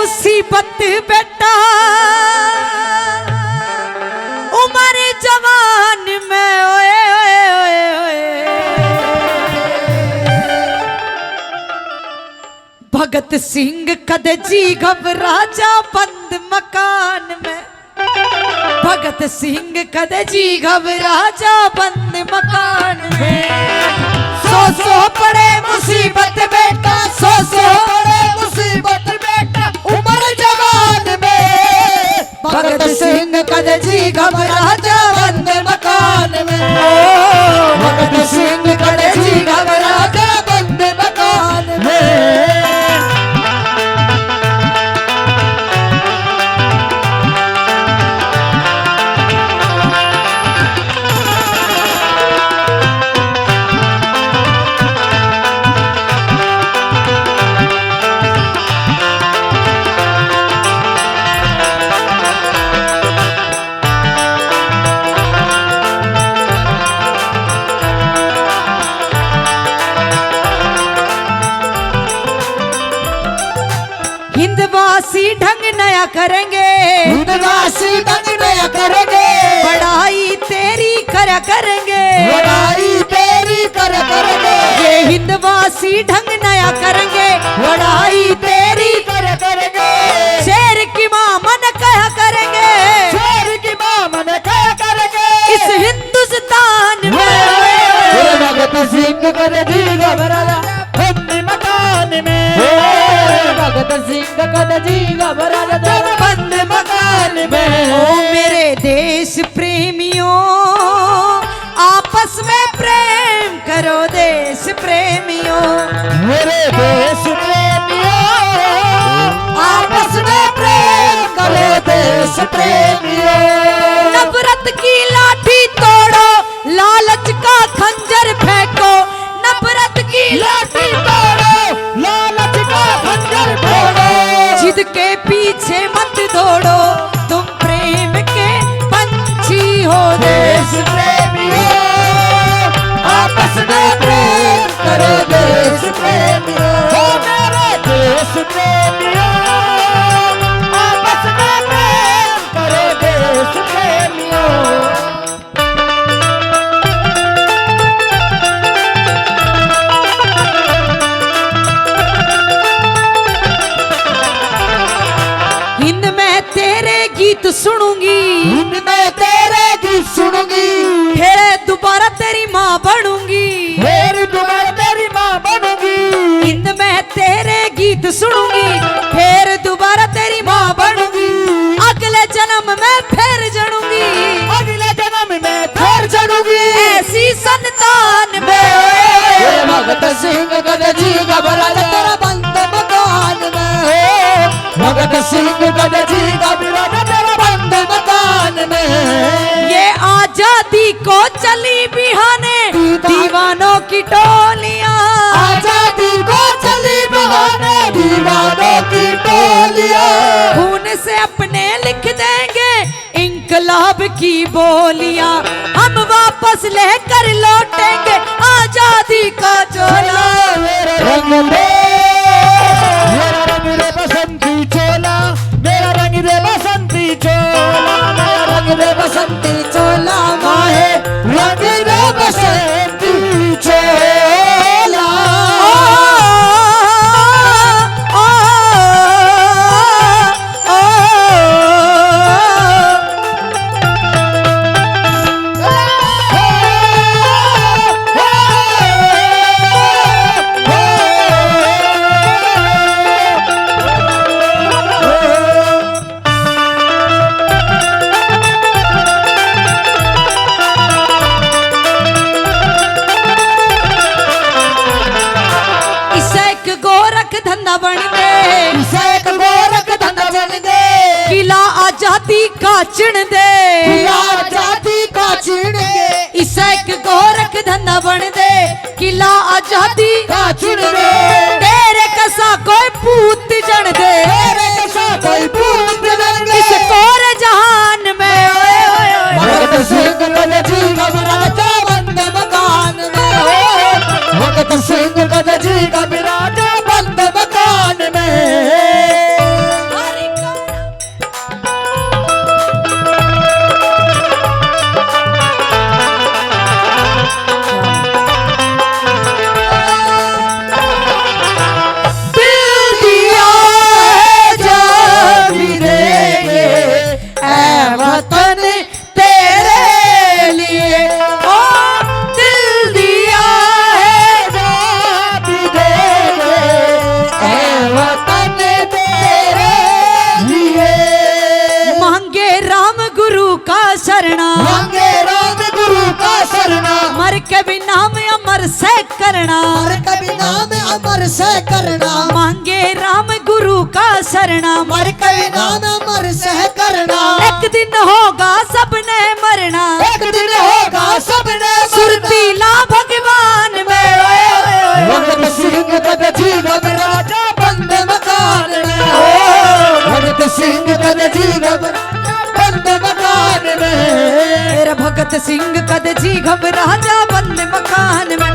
मुसीबत बेटा उमर जवान में ओए ओए ओए ओए। भगत सिंह कद जी घबरा जा बंद मकान में। भगत सिंह कद जी घबरा जा बंद मकान में। सो पड़े मुसीबत बेटा सो पड़े मुसीबत बेटा उमर जवान में। भगत सिंह कद जी घबरा जा बंद मकान में। भगत सिंह कद जी घबरा जा बंद मकान में। हिंदवासी ढंग नया करेंगे। हिंदवासी ढंग नया करेंगे। बड़ाई तेरी करा करेंगे। बड़ाई तेरी करा करेंगे। ये हिंदवासी ढंग नया करेंगे। बड़ाई तेरी करा करेंगे। शेर की मां मन कहा करेंगे। शेर की मां मन कहा करेंगे। इस हिंदुस्तान में भगत सिंह कर जी घबरा बंद मकान में। भगत सिंह कद जी घबरा बंद मकान में। ओ मेरे देश प्रेमियों आपस में प्रेम करो देश प्रेमियों। मेरे देश प्रेमियों आपस में प्रेम करो देश प्रेमियों। नफरत की लाठी तोड़ो लालच का खंजर फेंको। नफरत की लाठी तोड़ो लालच का खंजर फोड़ो। जिद के पीछे मत दौड़ो तुम प्रेम के पंछी हो देश प्रेमियों आपस में प्रेम करो देश प्रेमियों। मेरे देश प्रेमियों आपस में प्रेम करो देश प्रेमियों। हिंद में तेरे गीत सुनूंगी। हिंद में तेरे गीत सुनूंगी। फिर दोबारा तेरी माँ बनूंगी। फिर दोबारा तेरी माँ बनूंगी। हिंद में तेरे गीत सुनूंगी। फिर दोबारा तेरी माँ बनूंगी। अगले जन्म में फिर जनूंगी। अगले जन्म में फिर जनूंगी। ऐसी संतान में भगत सिंह कद जी घबरा तेरा बंद मकान में। भगत सिंह कद जी घबरा तेरा बंद मकान में। ये आजादी को चली बिहाने दीवानों की टोलियां। आजादी को चली बहाने दीवानों की टोलियां। खून से अपने लिख देंगे इंकलाब की बोलियां। हम वापस लेकर लौटेंगे आजादी का चोला। रंग दे मेरा रंग दे बसंती चोला। मेरा रंग दे बसंती चोला। मेरा रंग दे बसंती चोला। माहे रंग दे बसंती चोला। धंधा बन दे। गोरख धंधा बन दे। किला आजादी का चिन दे। किला आजादी का चिन दे। इसे एक गोरख धंधा बन दे। किला आजादी का चिन दे। तेरे कसा कोई पूत जन दे। तेरे कसा कोई पूत जन दे। इस कोरे जहान में भगत सिंह कद जी घबरा जा बंद मकान में। भगत सिंह कद जी घबरा जा बंद मकान में। वतन तेरे लिए। मांगे राम गुरु का शरणा, मांगे राम गुरु का शरणा, मर के भी नाम अमर से करना, मर कभी नाम अमर से करना। मांगे राम गुरु का शरणा, मर कभी नाम अमर से करना। एक दिन होगा सबने मरना, एक दिन होगा सबने सुरतीला भगवान में। भगत सिंह कद जी घबराजा बंद मकान में। भगत सिंह कद जी घबराजा बंद मकान में। तेरा भगत सिंह कद जी घबराजा बंद मकान में।